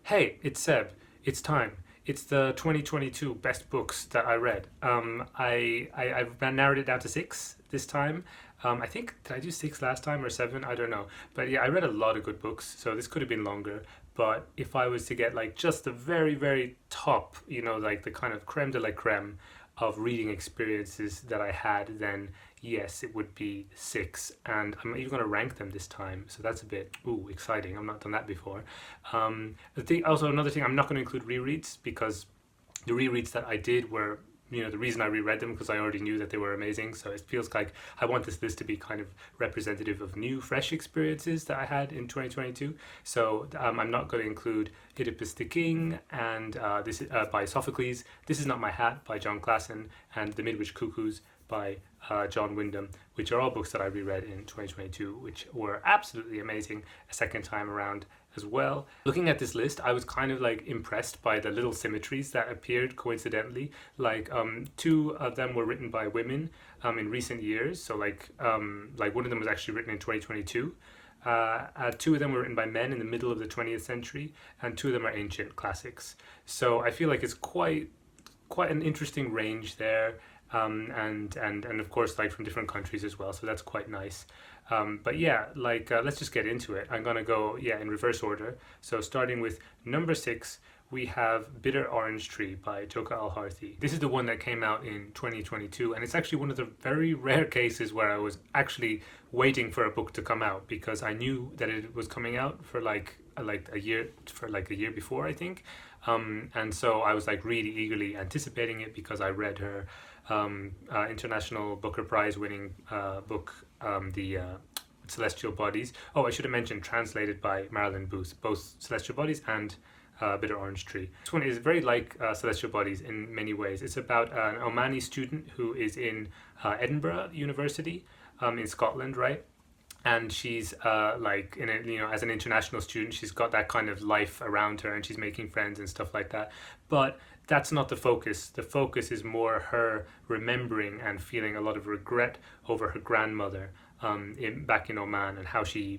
Hey, it's Seb. It's time. It's the 2022 best books that I read. I've narrowed it down to six this time. I think did I do six last time or seven? I don't know. But yeah, I read a lot of good books, so this could have been longer. But if I was to get like just the very very top, like the kind of creme de la creme of reading experiences that I had, then yes, it would be six. And I'm even going to rank them this time, so that's a bit exciting. I've not done that before. Also another thing, I'm not going to include rereads because the rereads that I did were, the reason I reread them because I already knew that they were amazing. So it feels like I want this list to be kind of representative of new, fresh experiences that I had in 2022. So I'm not going to include Oedipus the King and this by Sophocles. This Is Not My Hat by John Klassen and The Midwich Cuckoos by John Wyndham, which are all books that I reread in 2022, which were absolutely amazing a second time around as well. Looking at this list, I was kind of like impressed by the little symmetries that appeared coincidentally. Like two of them were written by women in recent years. So like one of them was actually written in 2022. Two of them were written by men in the middle of the 20th century, and two of them are ancient classics. So I feel like it's quite an interesting range there. And of course like from different countries as well, so that's quite nice. But yeah, let's just get into it. I'm gonna go in reverse order. So starting with number six, we have Bitter Orange Tree by Joka Al-Harthi. This is the one that came out in 2022, and it's actually one of the very rare cases where I was actually waiting for a book to come out because I knew that it was coming out for like a year before, I think. And so I was like really eagerly anticipating it because I read her International Booker Prize winning book, the Celestial Bodies. Oh, I should have mentioned translated by Marilyn Booth, both Celestial Bodies and Bitter Orange Tree. This one is very like Celestial Bodies in many ways. It's about an Omani student who is in Edinburgh University in Scotland, right? And she's as an international student, she's got that kind of life around her and she's making friends and stuff like that. But that's not the focus. The focus is more her remembering and feeling a lot of regret over her grandmother back in Oman, and how she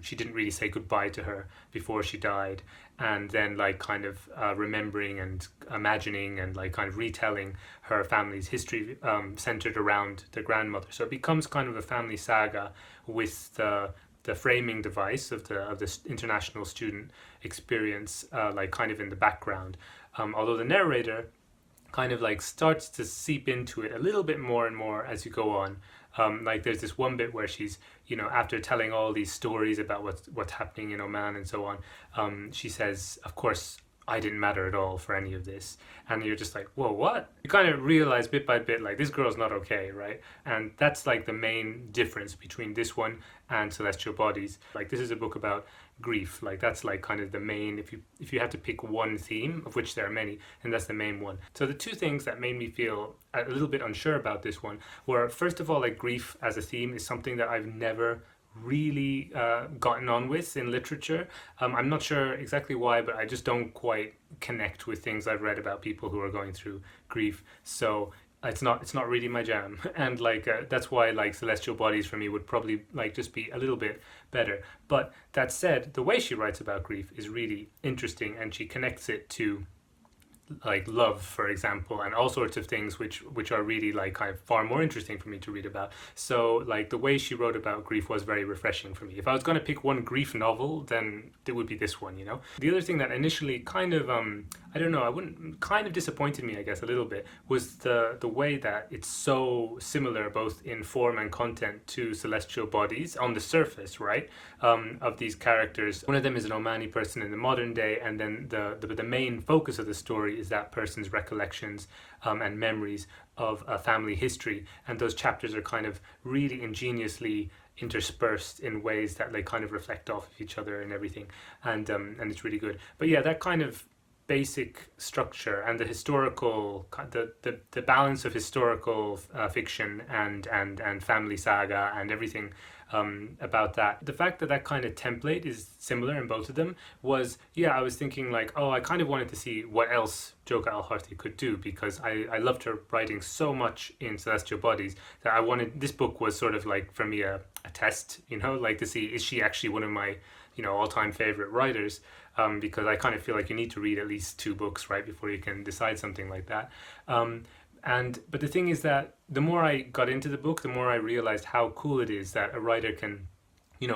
didn't really say goodbye to her before she died, and then remembering and imagining and kind of retelling her family's history centered around the grandmother. So it becomes kind of a family saga with the framing device of the international student experience kind of in the background, although the narrator kind of starts to seep into it a little bit more and more as you go on. There's this one bit where she's, after telling all these stories about what's happening in Oman and so on, she says, of course, I didn't matter at all for any of this. And you're just like, whoa, what? You kind of realize bit by bit, this girl's not okay, right? And that's the main difference between this one and Celestial Bodies. This is a book about grief. That's kind of the main, if you have to pick one theme, of which there are many, and that's the main one. So the two things that made me feel a little bit unsure about this one were, first of all, grief as a theme is something that I've never really gotten on with in literature. I'm not sure exactly why, but I just don't quite connect with things I've read about people who are going through grief. So it's not really my jam, and that's why Celestial Bodies for me would probably just be a little bit better. But that said, the way she writes about grief is really interesting, and she connects it to love, for example, and all sorts of things which are really kind of far more interesting for me to read about. So the way she wrote about grief was very refreshing for me. If I was going to pick one grief novel, then it would be this one. The other thing that initially kind of disappointed me, I guess, a little bit, was the way that it's so similar both in form and content to Celestial Bodies on the surface, right? Of these characters. One of them is an Omani person in the modern day, and then the main focus of the story is that person's recollections and memories of a family history, and those chapters are kind of really ingeniously interspersed in ways that they kind of reflect off of each other and everything, and it's really good. But yeah, that kind of basic structure and the historical the balance of historical fiction and family saga and everything about that, the fact that kind of template is similar in both of them was, I was thinking I kind of wanted to see what else Joka Al-Harthi could do, because I loved her writing so much in Celestial Bodies that I wanted, this book was sort of for me a test, to see, is she actually one of my all-time favorite writers. because I kind of feel like you need to read at least 2 books, right, before you can decide something like that. But the thing is that the more I got into the book, the more I realized how cool it is that a writer can,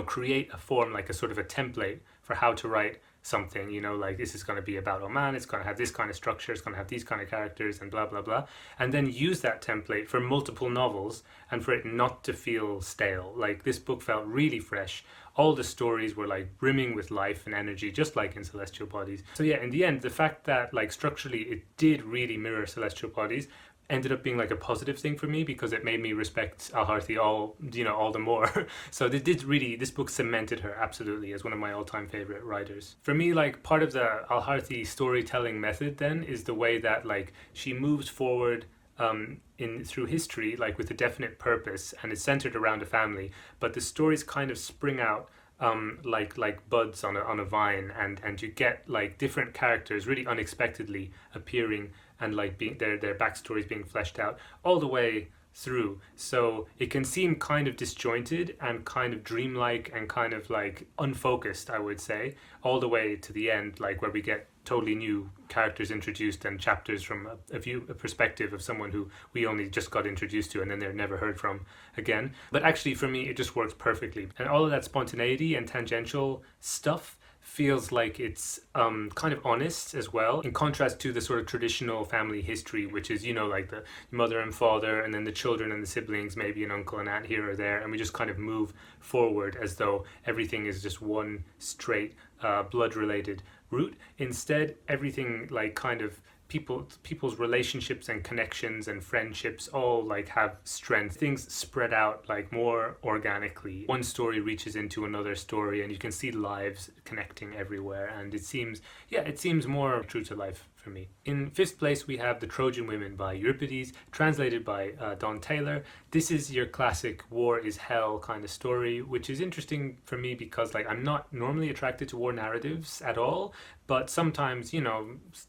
create a form, like a sort of a template for how to write something, like this is going to be about Oman, it's going to have this kind of structure, it's going to have these kind of characters and blah blah blah, and then use that template for multiple novels and for it not to feel stale. Like, this book felt really fresh. All the stories were like brimming with life and energy, just like in Celestial Bodies. So yeah, in the end, the fact that like structurally it did really mirror Celestial Bodies ended up being like a positive thing for me, because it made me respect Al-Harthi all the more. So this book cemented her absolutely as one of my all-time favorite writers. For me, like, part of the Al-Harthi storytelling method then is the way that like she moves forward through history, like with a definite purpose, and it's centered around a family, but the stories kind of spring out like buds on a vine, and you get like different characters really unexpectedly appearing, and like being their backstories being fleshed out all the way through. So it can seem kind of disjointed and kind of dreamlike and kind of like unfocused, I would say, all the way to the end, like where we get totally new characters introduced and chapters from a perspective of someone who we only just got introduced to, and then they're never heard from again. But actually for me it just works perfectly, and all of that spontaneity and tangential stuff feels like it's kind of honest as well, in contrast to the sort of traditional family history, which is, like the mother and father and then the children and the siblings, maybe an uncle and aunt here or there, and we just kind of move forward as though everything is just one straight blood related route. Instead, everything like kind of people's relationships and connections and friendships all like have strength. Things spread out like more organically. One story reaches into another story, and you can see lives connecting everywhere, and it seems more true to life for me. In 5th place, we have The Trojan Women by Euripides, translated by Don Taylor. This is your classic war is hell kind of story, which is interesting for me because like I'm not normally attracted to war narratives at all, but sometimes,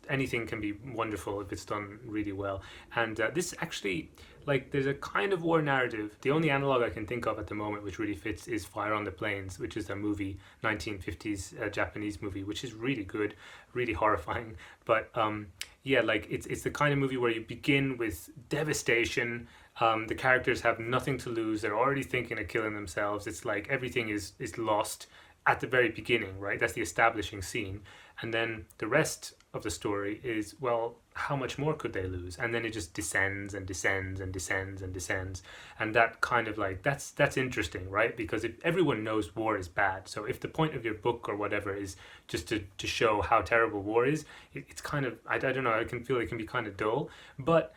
anything can be wonderful if it's done really well. And this actually, like, there's a kind of war narrative. The only analog I can think of at the moment which really fits is Fire on the Plains, which is a movie, 1950s Japanese movie, which is really good, really horrifying. But like it's the kind of movie where you begin with devastation. The characters have nothing to lose. They're already thinking of killing themselves. It's like everything is lost at the very beginning, right? That's the establishing scene. And then the rest of the story is, well, how much more could they lose? And then it just descends and descends and descends and descends. And that kind of like, that's interesting, right? Because if everyone knows war is bad, so if the point of your book or whatever is just to show how terrible war is, it's kind of, I don't know, I can feel it can be kind of dull. But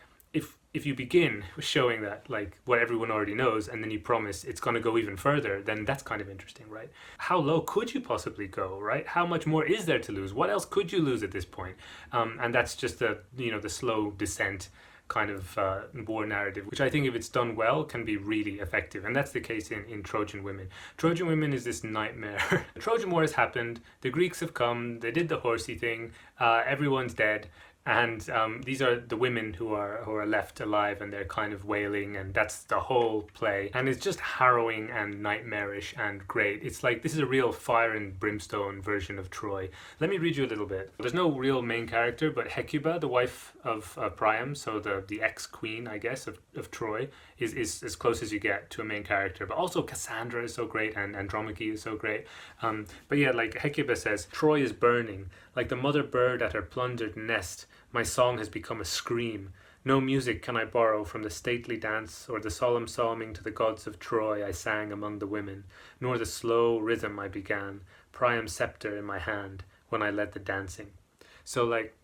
if you begin with showing that, like, what everyone already knows, and then you promise it's going to go even further, then that's kind of interesting, right? How low could you possibly go, right? How much more is there to lose? What else could you lose at this point? And that's just the slow descent kind of war narrative, which I think if it's done well can be really effective. And that's the case in Trojan Women. Trojan Women is this nightmare. The Trojan War has happened, the Greeks have come, they did the horsey thing, everyone's dead. And these are the women who are left alive, and they're kind of wailing, and that's the whole play. And it's just harrowing and nightmarish and great. It's like, this is a real fire and brimstone version of Troy. Let me read you a little bit. There's no real main character, but Hecuba, the wife of Priam, so the ex-queen, I guess, of Troy, is as close as you get to a main character. But also Cassandra is so great, and Andromache is so great. But yeah, like Hecuba says, Troy is burning, like the mother bird at her plundered nest. My song has become a scream. No music can I borrow from the stately dance or the solemn psalming to the gods of Troy I sang among the women, nor the slow rhythm I began, Priam's scepter in my hand, when I led the dancing. So like,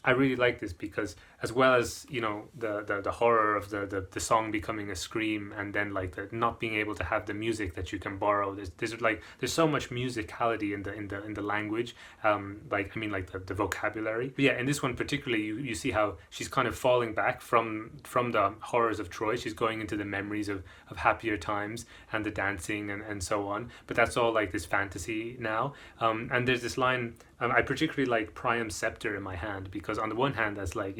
I really like this because, as well as, the horror of the song becoming a scream, and then like the not being able to have the music that you can borrow. There's so much musicality in the language. The vocabulary. But yeah, in this one particularly, you see how she's kind of falling back from the horrors of Troy. She's going into the memories of happier times and the dancing and so on. But that's all like this fantasy now. And there's this line. I particularly like Priam's scepter in my hand, because on the one hand that's like,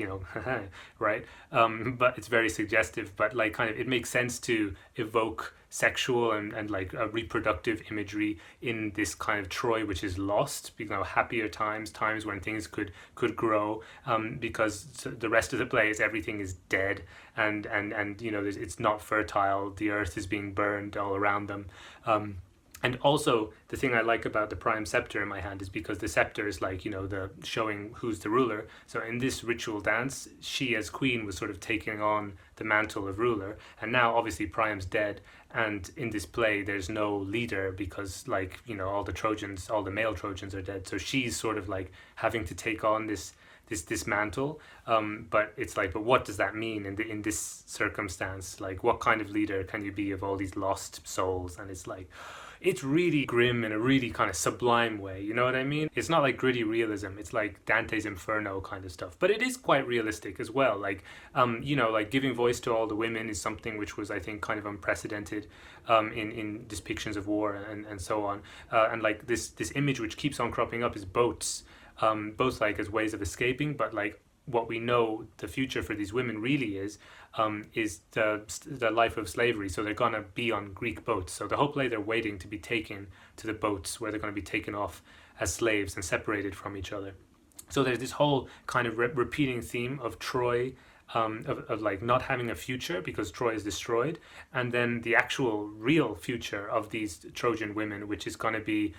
right? But it's very suggestive, but like kind of it makes sense to evoke sexual and like reproductive imagery in this kind of Troy which is lost, happier times when things could grow, because the rest of the play is everything is dead, and it's not fertile, the earth is being burned all around them. And also, the thing I like about the prime scepter in my hand is because the scepter is like, the showing who's the ruler. So in this ritual dance, she as queen was sort of taking on the mantle of ruler. And now, obviously, Priam's dead. And in this play, there's no leader because, all the Trojans, all the male Trojans are dead. So she's sort of like having to take on this mantle, but it's like, but what does that mean in this circumstance? Like, what kind of leader can you be of all these lost souls? And it's like, it's really grim in a really kind of sublime way, you know what I mean? It's not like gritty realism, it's like Dante's Inferno kind of stuff, but it is quite realistic as well. Like, like giving voice to all the women is something which was, I think, kind of unprecedented in depictions of war and so on. And like this image which keeps on cropping up is boats, both like as ways of escaping, but like what we know the future for these women really is the life of slavery. So they're going to be on Greek boats. So the whole play they're waiting to be taken to the boats where they're going to be taken off as slaves and separated from each other. So there's this whole kind of repeating theme of Troy, of like not having a future because Troy is destroyed, and then the actual real future of these Trojan women, which is going to be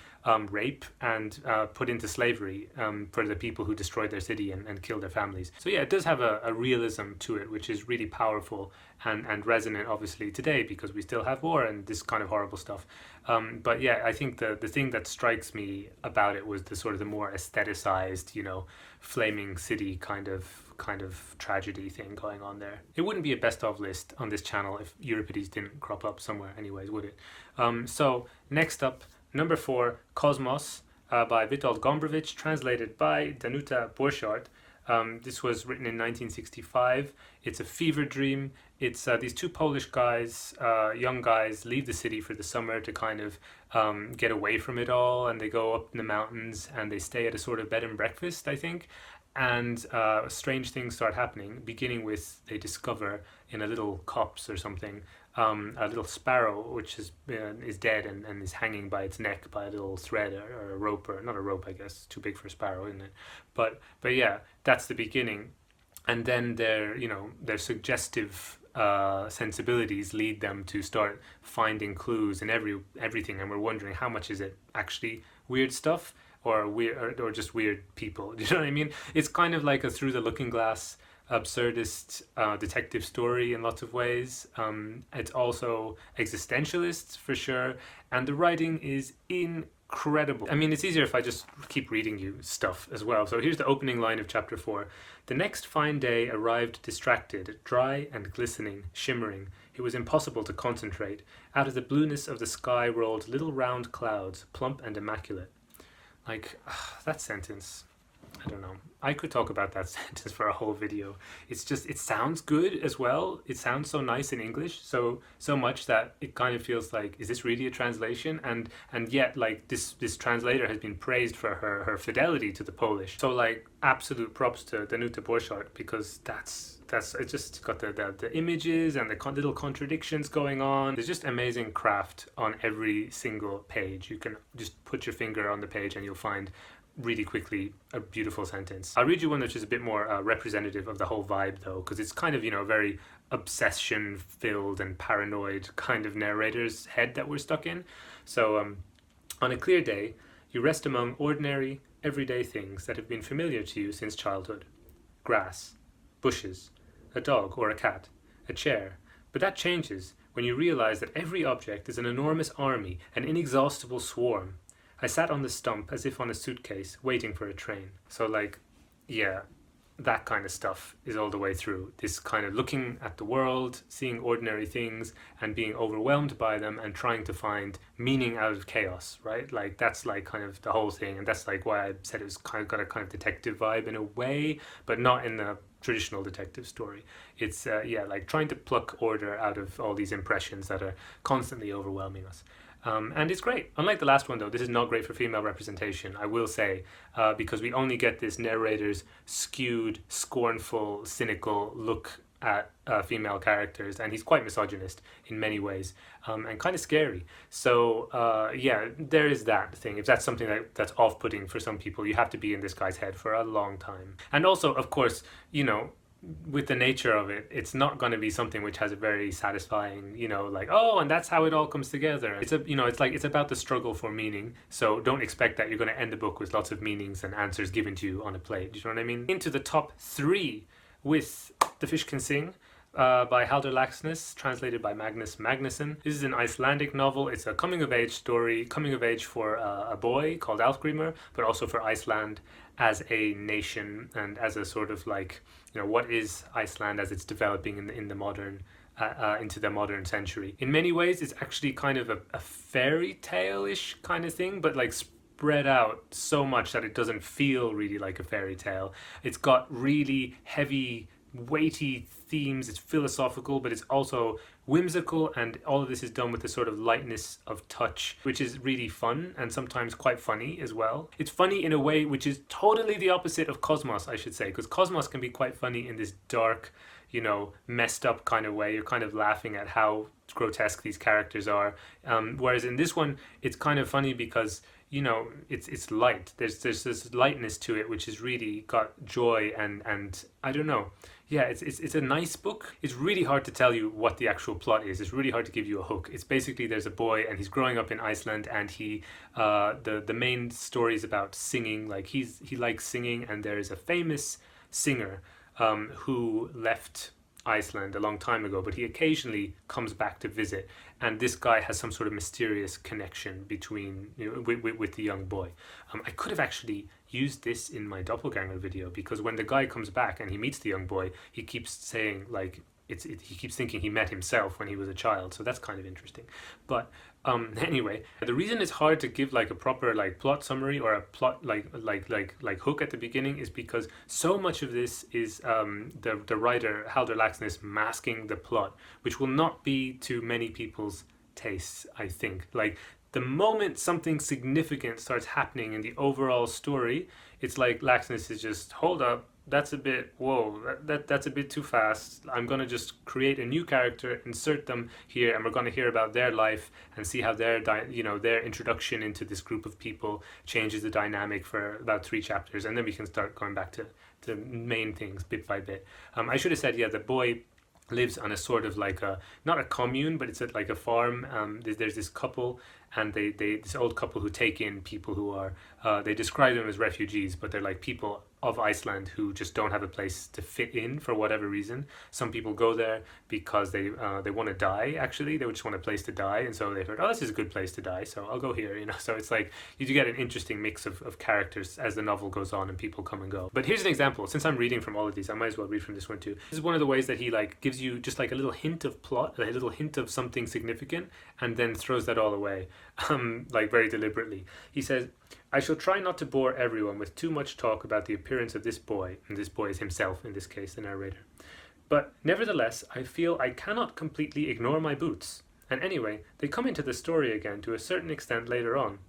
rape and put into slavery for the people who destroyed their city and killed their families. So yeah, it does have a realism to it, which is really powerful and resonant, obviously, today because we still have war and this kind of horrible stuff. But yeah, I think the thing that strikes me about it was the sort of the more aestheticized, flaming city kind of tragedy thing going on there. It wouldn't be a best of list on this channel if Euripides didn't crop up somewhere anyways, would it? So next up, number 4, Cosmos by Witold Gombrowicz, translated by Danuta Borchardt. This was written in 1965. It's a fever dream. It's these two Polish guys, young guys, leave the city for the summer to kind of get away from it all, and they go up in the mountains and they stay at a sort of bed and breakfast, I think. And strange things start happening, beginning with they discover in a little copse or something a little sparrow which is dead and is hanging by its neck by a little thread or a rope, or not a rope, I guess, too big for a sparrow, isn't it? But yeah, that's the beginning. And then their suggestive sensibilities lead them to start finding clues in everything, and we're wondering how much is it actually weird stuff or weird or just weird people. Do you know what I mean? It's kind of like a through the looking glass absurdist detective story in lots of ways. It's also existentialist for sure, and the writing is incredible. I mean, it's easier if I just keep reading you stuff as well. So here's the opening line of chapter 4. The next fine day arrived distracted, dry and glistening, shimmering. It was impossible to concentrate. Out of the blueness of the sky rolled little round clouds, plump and immaculate. Like, that sentence, I don't know. I could talk about that sentence for a whole video. It's just, it sounds good as well. It sounds so nice in English, so much that it kind of feels like, is this really a translation? And yet, like, this translator has been praised for her fidelity to the Polish. So, like, absolute props to Danuta Borchardt, because that's it. Just got the images and the little contradictions going on. There's just amazing craft on every single page. You can just put your finger on the page and you'll find really quickly a beautiful sentence. I'll read you one which is a bit more representative of the whole vibe, though, because it's kind of, a very obsession filled and paranoid kind of narrator's head that we're stuck in. So on a clear day, you rest among ordinary, everyday things that have been familiar to you since childhood. Grass, bushes, a dog or a cat, a chair. But that changes when you realize that every object is an enormous army, an inexhaustible swarm. I sat on the stump as if on a suitcase, waiting for a train. So, like, yeah, that kind of stuff is all the way through. This kind of looking at the world, seeing ordinary things and being overwhelmed by them and trying to find meaning out of chaos, right? Like, that's like kind of the whole thing. And that's like why I said it was kind of got a kind of detective vibe in a way, but not in the traditional detective story. It's like trying to pluck order out of all these impressions that are constantly overwhelming us. And it's great. Unlike the last one, though, this is not great for female representation, I will say, because we only get this narrator's skewed, scornful, cynical look at female characters, and he's quite misogynist in many ways, and kind of scary. So yeah, there is that thing. If that's something that's off-putting for some people, you have to be in this guy's head for a long time. And also, of course, you know, with the nature of it, it's not going to be something which has a very satisfying, you know, like, oh, and that's how it all comes together. It's a, you know, it's like, it's about the struggle for meaning. So don't expect that you're going to end the book with lots of meanings and answers given to you on a plate. Do you know what I mean? Into the top 3 with The Fish Can Sing, by Haldur Laxness, translated by Magnus Magnusson. This is an Icelandic novel. It's a coming-of-age story, coming of age for a boy called Alfgrimur, but also for Iceland as a nation and as a sort of like, you know, what is Iceland as it's developing in the modern into the modern century. In many ways, it's actually kind of a fairy tale-ish kind of thing, but like spread out so much that it doesn't feel really like a fairy tale. It's got really heavy, weighty themes. It's philosophical, but it's also whimsical, and all of this is done with a sort of lightness of touch, which is really fun and sometimes quite funny as well. It's funny in a way which is totally the opposite of Cosmos, I should say, because Cosmos can be quite funny in this dark, you know, messed up kind of way. You're kind of laughing at how grotesque these characters are, whereas in this one it's kind of funny because, you know, it's light. There's this lightness to it which has really got joy, and I don't know. Yeah, it's a nice book. It's really hard to tell you what the actual plot is. It's really hard to give you a hook. It's basically, there's a boy and he's growing up in Iceland, and he the main story is about singing. Like he likes singing, and there is a famous singer who left Iceland a long time ago, but he occasionally comes back to visit, and this guy has some sort of mysterious connection between, you know, with the young boy. I could have actually used this in my doppelganger video, because when the guy comes back and he meets the young boy, he keeps saying like he keeps thinking he met himself when he was a child, so that's kind of interesting. But anyway, the reason it's hard to give like a proper like plot summary or a plot like hook at the beginning is because so much of this is the writer Haldur Laxness masking the plot, which will not be to many people's tastes, I think. Like, the moment something significant starts happening in the overall story, it's like Laxness is just, hold up, that's a bit, whoa, that's a bit too fast. I'm going to just create a new character, insert them here, and we're going to hear about their life and see how their introduction into this group of people changes the dynamic for about 3 chapters, and then we can start going back to main things bit by bit. I should have said, yeah, the boy lives on a sort of like a, not a commune, but it's like a farm. There's this couple, and they this old couple who take in people who are, they describe them as refugees, but they're like people of Iceland who just don't have a place to fit in for whatever reason. Some people go there because they want to die, actually. They just want a place to die, and so they've heard, oh, this is a good place to die, so I'll go here, you know. So it's like, you do get an interesting mix of characters as the novel goes on and people come and go. But here's an example. Since I'm reading from all of these, I might as well read from this one too. This is one of the ways that he like gives you just like a little hint of plot, a little hint of something significant, and then throws that all away, like very deliberately. He says, I shall try not to bore everyone with too much talk about the appearance of this boy, and this boy is himself in this case, the narrator. But nevertheless, I feel I cannot completely ignore my boots, and anyway, they come into the story again to a certain extent later on.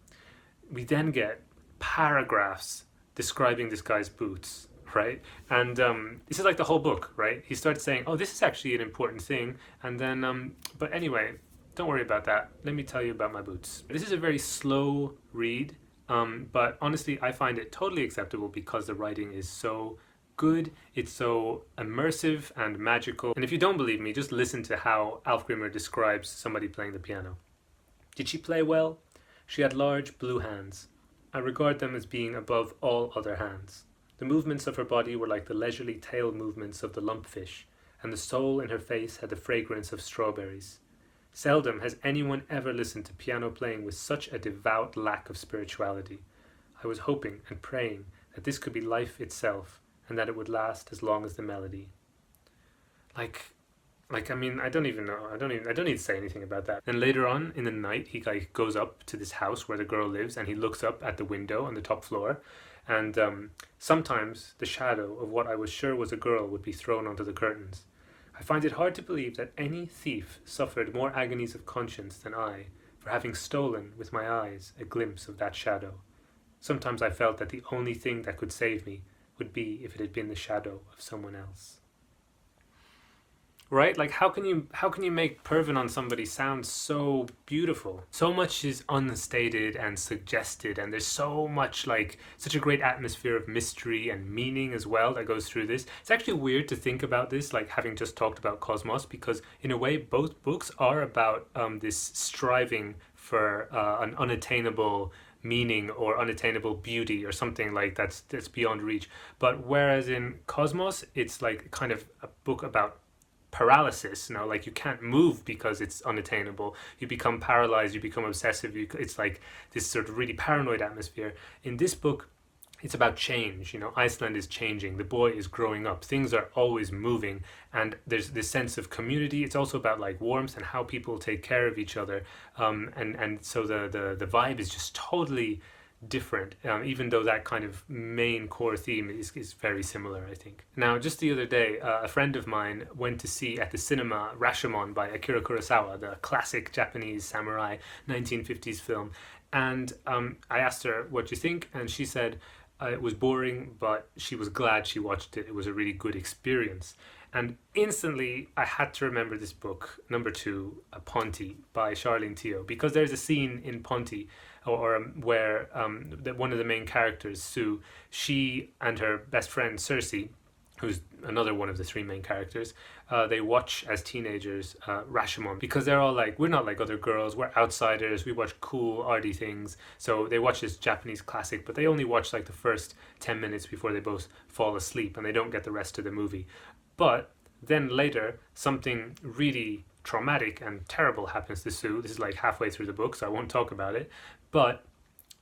We then get paragraphs describing this guy's boots, right? And this is like the whole book, right? He starts saying, oh, this is actually an important thing, and then, but anyway, don't worry about that. Let me tell you about my boots. This is a very slow read. But honestly, I find it totally acceptable because the writing is so good, it's so immersive and magical. And if you don't believe me, just listen to how Alfgrimur describes somebody playing the piano. Did she play well? She had large blue hands. I regard them as being above all other hands. The movements of her body were like the leisurely tail movements of the lumpfish, and the soul in her face had the fragrance of strawberries. Seldom has anyone ever listened to piano playing with such a devout lack of spirituality. I was hoping and praying that this could be life itself, and that it would last as long as the melody. Like I mean, I don't even know. I don't need to say anything about that. And later on in the night, he like goes up to this house where the girl lives, and he looks up at the window on the top floor, and sometimes the shadow of what I was sure was a girl would be thrown onto the curtains. I find it hard to believe that any thief suffered more agonies of conscience than I, for having stolen with my eyes a glimpse of that shadow. Sometimes I felt that the only thing that could save me would be if it had been the shadow of someone else. Right? Like how can you make Pervin on somebody sound so beautiful? So much is unstated and suggested, and there's so much, like, such a great atmosphere of mystery and meaning as well that goes through this. It's actually weird to think about this, like having just talked about Cosmos, because in a way both books are about this striving for an unattainable meaning or unattainable beauty or something like that's beyond reach. But whereas in Cosmos, it's like kind of a book about paralysis. Like you can't move because it's unattainable. You become paralyzed, you become obsessive. It's like this sort of really paranoid atmosphere. In this book, it's about change. Iceland is changing. The boy is growing up. Things are always moving, and there's this sense of community. It's also about like warmth and how people take care of each other. And so the vibe is just totally different, even though that kind of main core theme is very similar, I think. Now, just the other day, a friend of mine went to see at the cinema Rashomon by Akira Kurosawa, the classic Japanese samurai 1950s film. And I asked her, what do you think? And she said it was boring, but she was glad she watched it. It was a really good experience. And instantly, I had to remember this book, number 2, Ponti by Charlene Teo, because there's a scene in Ponti where one of the main characters, Sue, she and her best friend Cersei, who's another one of the 3 main characters, they watch as teenagers Rashomon, because they're all like, we're not like other girls, we're outsiders, we watch cool arty things. So they watch this Japanese classic, but they only watch like the first 10 minutes before they both fall asleep, and they don't get the rest of the movie. But then later, something really traumatic and terrible happens to Sue. This is like halfway through the book, so I won't talk about it. But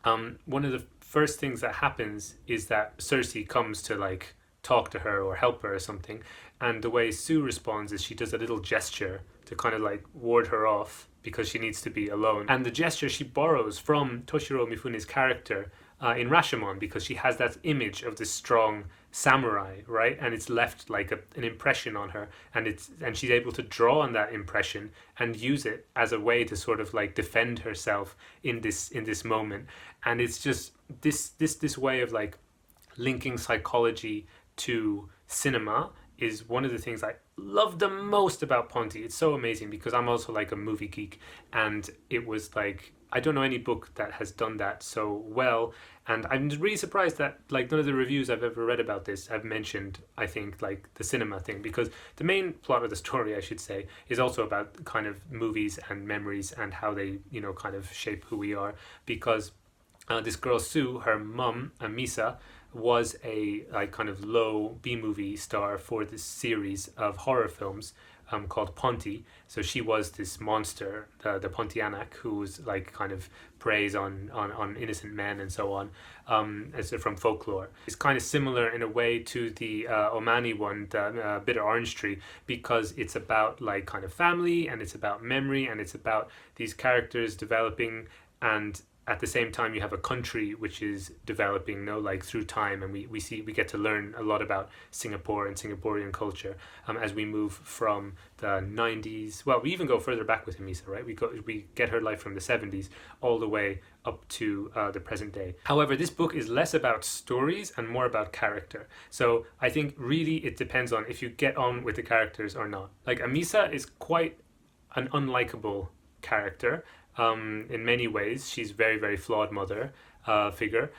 one of the first things that happens is that Cersei comes to like talk to her or help her or something. And the way Sue responds is she does a little gesture to kind of like ward her off because she needs to be alone. And the gesture she borrows from Toshiro Mifune's character in Rashomon, because she has that image of this strong samurai, right? And it's left like an impression on her, and she's able to draw on that impression and use it as a way to sort of like defend herself in this moment. And it's just this way of like linking psychology to cinema is one of the things I love the most about Ponti. It's so amazing because I'm also like a movie geek, and it was like, I don't know any book that has done that so well. And I'm really surprised that like none of the reviews I've ever read about this have mentioned, I think, like the cinema thing, because the main plot of the story, I should say, is also about kind of movies and memories and how they, kind of shape who we are. Because this girl Sue, her mum, Misa, was a like kind of low B-movie star for this series of horror films called Ponti. So she was this monster, the Pontianak, who's like kind of preys on innocent men and so on, as from folklore. It's kind of similar in a way to the Omani one, the Bitter Orange Tree, because it's about like kind of family, and it's about memory, and it's about these characters developing, and at the same time you have a country which is developing, like through time, and we get to learn a lot about Singapore and Singaporean culture as we move from the 90s. Well, we even go further back with Hamisa, right? We get her life from the 70s all the way up to the present day. However, this book is less about stories and more about character. So I think really it depends on if you get on with the characters or not. Like Amisa is quite an unlikable character. In many ways, she's very, very flawed mother figure.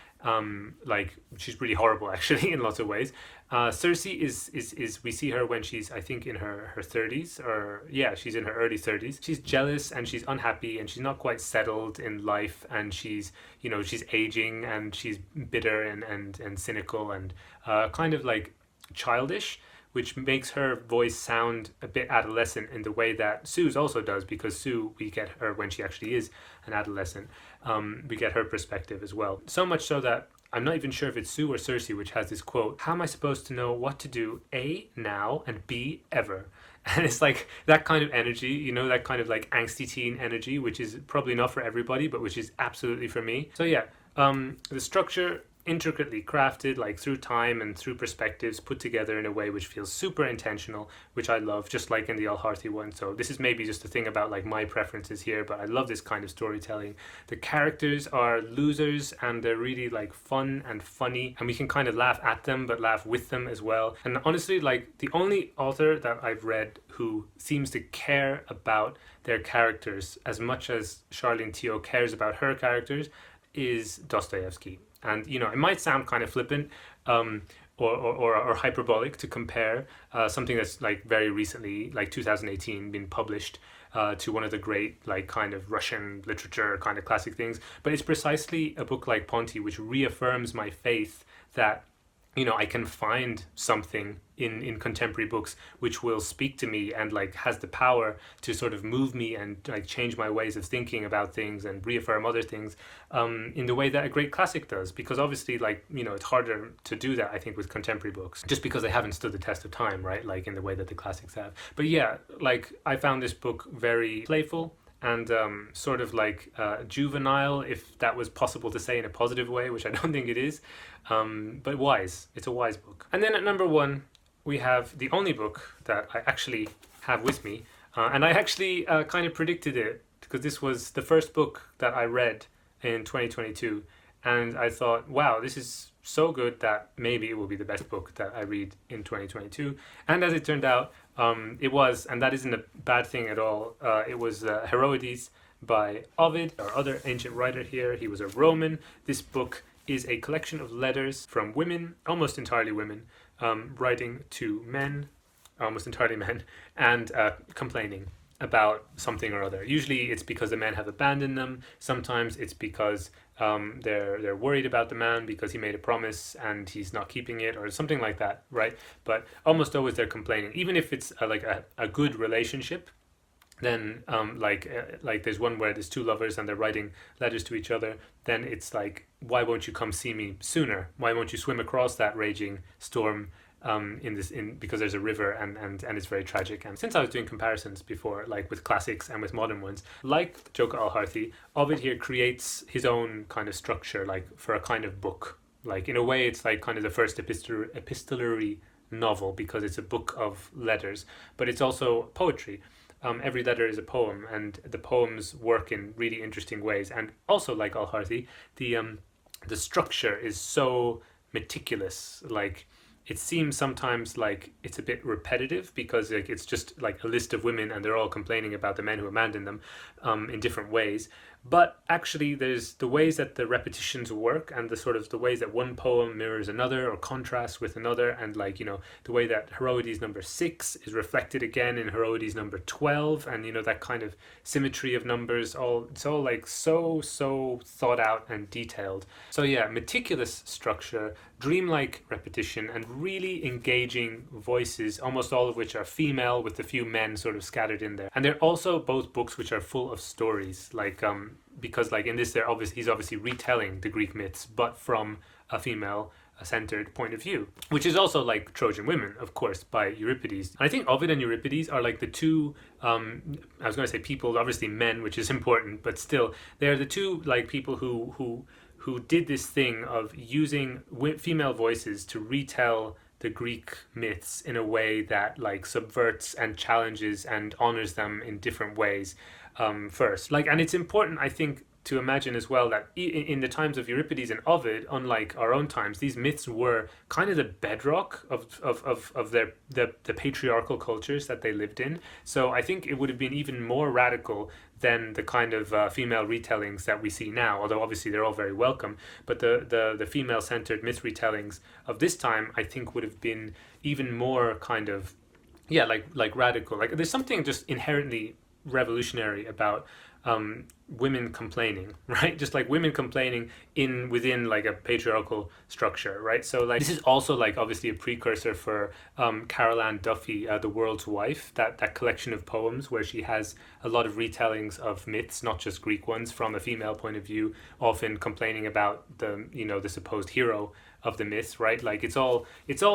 Like she's really horrible actually in lots of ways. Cersei is we see her when she's, I think, in her 30s, or yeah, she's in her early 30s. She's jealous and she's unhappy and she's not quite settled in life, and she's she's aging and she's bitter and cynical and kind of like childish, which makes her voice sound a bit adolescent in the way that Sue's also does, because Sue, we get her when she actually is an adolescent. We get her perspective as well. So much so that I'm not even sure if it's Sue or Cersei which has this quote: "How am I supposed to know what to do, A, now, and B, ever?" And it's like that kind of energy, that kind of like angsty teen energy, which is probably not for everybody, but which is absolutely for me. So yeah, the structure intricately crafted, like through time and through perspectives, put together in a way which feels super intentional, which I love, just like in the Al-Harthi one. So this is maybe just a thing about like my preferences here, but I love this kind of storytelling. The characters are losers and they're really like fun and funny, and we can kind of laugh at them but laugh with them as well. And honestly, like the only author that I've read who seems to care about their characters as much as Charlene Teo cares about her characters is Dostoevsky. And you know, it might sound kind of flippant or hyperbolic to compare something that's like very recently, like 2018, been published to one of the great like kind of Russian literature kind of classic things. But it's precisely a book like Ponti which reaffirms my faith that, you know, I can find something in contemporary books which will speak to me and like has the power to sort of move me and like change my ways of thinking about things and reaffirm other things in the way that a great classic does. Because obviously, like, you know, it's harder to do that, I think, with contemporary books just because they haven't stood the test of time, right? Like in the way that the classics have. But yeah, like I found this book very playful and sort of like juvenile, if that was possible to say in a positive way, which I don't think it is, but wise. It's a wise book. And then at number one, we have the only book that I actually have with me, and I actually kind of predicted it because this was the first book that I read in 2022, and I thought, wow, this is so good that maybe it will be the best book that I read in 2022. And as it turned out, it was, and that isn't a bad thing at all. It was Heroides by Ovid, our other ancient writer here. He was a Roman. This book is a collection of letters from women, almost entirely women, writing to men, almost entirely men, and complaining about something or other. Usually it's because the men have abandoned them. Sometimes it's because they're worried about the man because he made a promise and he's not keeping it or something like that, right? But almost always they're complaining. Even if it's like a good relationship, then like there's one where there's two lovers and they're writing letters to each other, then it's like, why won't you come see me sooner? Why won't you swim across that raging storm because there's a river and it's very tragic. And since I was doing comparisons before, like with classics and with modern ones, like Joka al-Harthi, Ovid here creates his own kind of structure, like for a kind of book. Like in a way, it's like kind of the first epistolary novel because it's a book of letters, but it's also poetry. Every letter is a poem, and the poems work in really interesting ways. And also, like al-Harthi, the structure is so meticulous. Like it seems sometimes like it's a bit repetitive because like it's just like a list of women and they're all complaining about the men who abandoned them in different ways. But actually there's the ways that the repetitions work and the sort of the ways that one poem mirrors another or contrasts with another, and like, you know, the way that Heroides number 6 is reflected again in Heroides number 12, and you know, that kind of symmetry of numbers, it's all like so thought out and detailed. So yeah, meticulous structure, dreamlike repetition, and really engaging voices, almost all of which are female with a few men sort of scattered in there. And they're also both books which are full of stories, like because like in this he's obviously retelling the Greek myths but from a female centered point of view, which is also like Trojan Women, of course, by Euripides. And I think Ovid and Euripides are like the two I was going to say people, obviously men, which is important, but still they're the two like people who did this thing of using female voices to retell the Greek myths in a way that like subverts and challenges and honors them in different ways first. Like, and it's important, I think, to imagine as well that in the times of Euripides and Ovid, unlike our own times, these myths were kind of the bedrock of the patriarchal cultures that they lived in. So I think it would have been even more radical than the kind of female retellings that we see now, although obviously they're all very welcome. But the female-centered myth retellings of this time, I think, would have been even more kind of, yeah, like radical. Like there's something just inherently revolutionary about women complaining, right? Just like women complaining within like a patriarchal structure, right? So like this is also like obviously a precursor for Carol Ann Duffy, The World's Wife, that collection of poems where she has a lot of retellings of myths, not just Greek ones, from a female point of view, often complaining about the supposed hero of the myths, right? Like it's all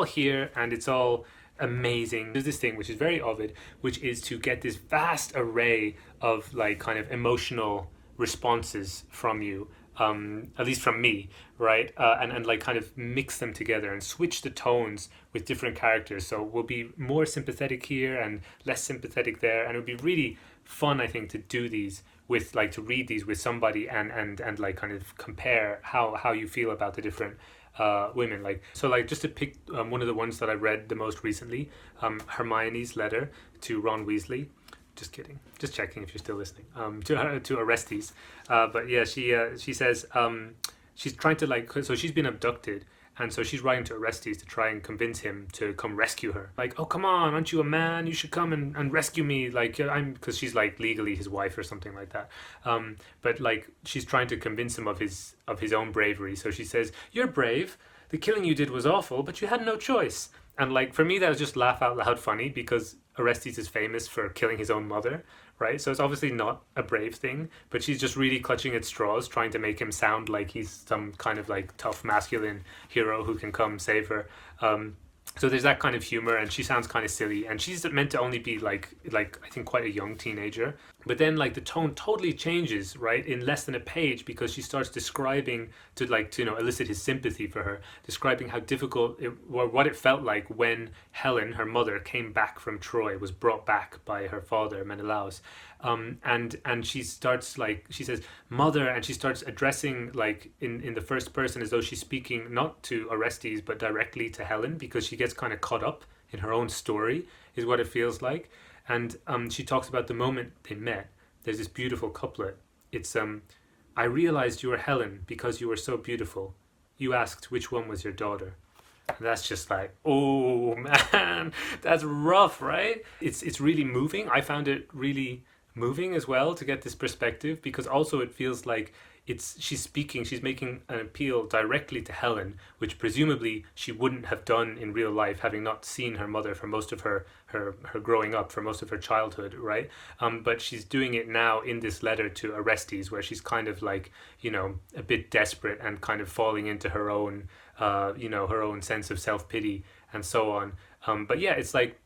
here and it's all amazing. There's this thing which is very Ovid, which is to get this vast array of like kind of emotional responses from you at least from me, right? And like kind of mix them together and switch the tones with different characters. So we'll be more sympathetic here and less sympathetic there, and it would be really fun, I think, to do these with like to read these with somebody and like kind of compare how you feel about the different women. Like so, like just to pick one of the ones that I read the most recently, Hermione's letter to Ron Weasley. Just kidding. Just checking if you're still listening. To Orestes. But yeah, she says she's trying to like. So she's been abducted, and so she's writing to Orestes to try and convince him to come rescue her. Like, oh come on, aren't you a man? You should come and rescue me. Like I'm because she's like legally his wife or something like that. But like she's trying to convince him of his own bravery. So she says, "You're brave. The killing you did was awful, but you had no choice." And like for me, that was just laugh out loud funny because Orestes is famous for killing his own mother, right? So it's obviously not a brave thing, but she's just really clutching at straws, trying to make him sound like he's some kind of like tough masculine hero who can come save her. So there's that kind of humor, and she sounds kind of silly, and she's meant to only be like I think quite a young teenager. But then like the tone totally changes, right, in less than a page, because she starts describing to elicit his sympathy for her, describing how difficult it, or what it felt like when Helen, her mother, came back from Troy, was brought back by her father Menelaus. And she starts like she says mother, and she starts addressing like in the first person as though she's speaking not to Orestes but directly to Helen, because she gets kind of caught up in her own story is what it feels like. And she talks about the moment they met. There's this beautiful couplet. It's I realized you were Helen because you were so beautiful. You asked which one was your daughter. And that's just like, oh man, that's rough, right? It's really moving. I found it really moving as well to get this perspective, because also it feels like she's making an appeal directly to Helen, which presumably she wouldn't have done in real life, having not seen her mother for most of her growing up, for most of her childhood, right? But she's doing it now in this letter to Orestes, where she's kind of like, a bit desperate and kind of falling into her own her own sense of self-pity and so on. But yeah, it's like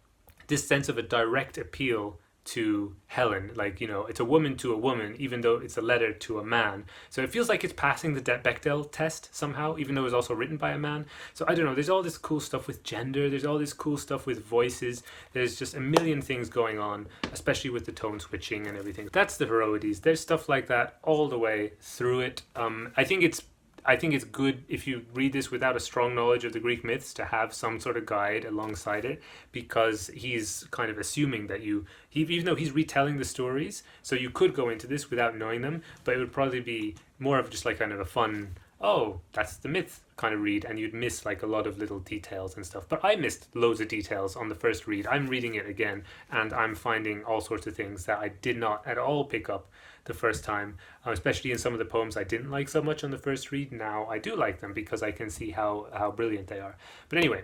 this sense of a direct appeal to Helen, like it's a woman to a woman, even though it's a letter to a man. So it feels like it's passing the Bechdel test somehow, even though it's also written by a man. So I don't know, there's all this cool stuff with gender, there's all this cool stuff with voices, there's just a million things going on, especially with the tone switching and everything. That's the Heroides. There's stuff like that all the way through it. I think it's good if you read this without a strong knowledge of the Greek myths to have some sort of guide alongside it, because he's kind of assuming that even though he's retelling the stories, so you could go into this without knowing them, but it would probably be more of just like kind of a fun, oh, that's the myth kind of read, and you'd miss like a lot of little details and stuff. But I missed loads of details on the first read. I'm reading it again, and I'm finding all sorts of things that I did not at all pick up the first time, especially in some of the poems I didn't like so much on the first read. Now I do like them because I can see how brilliant they are. But anyway,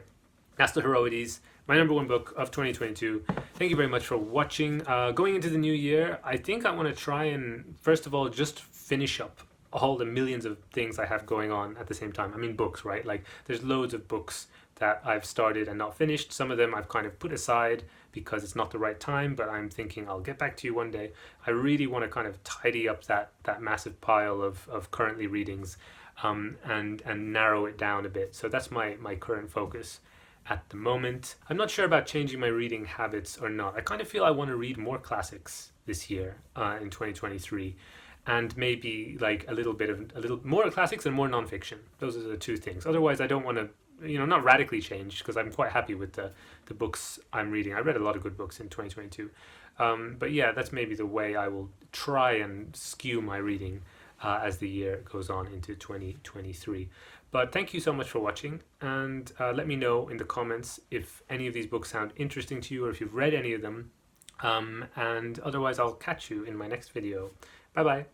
that's the Heroides, my number one book of 2022. Thank you very much for watching. Going into the new year, I think I want to try and, first of all, just finish up all the millions of things I have going on at the same time. I mean books, right? Like there's loads of books that I've started and not finished. Some of them I've kind of put aside because it's not the right time, but I'm thinking I'll get back to you one day. I really want to kind of tidy up that massive pile of currently readings and narrow it down a bit. So that's my current focus at the moment. I'm not sure about changing my reading habits or not. I kind of feel I want to read more classics this year in 2023. And maybe like a little more classics and more nonfiction. Those are the two things. Otherwise, I don't want to, not radically change, because I'm quite happy with the books I'm reading. I read a lot of good books in 2022. But yeah, that's maybe the way I will try and skew my reading as the year goes on into 2023. But thank you so much for watching, and let me know in the comments if any of these books sound interesting to you, or if you've read any of them. And otherwise, I'll catch you in my next video. Bye bye.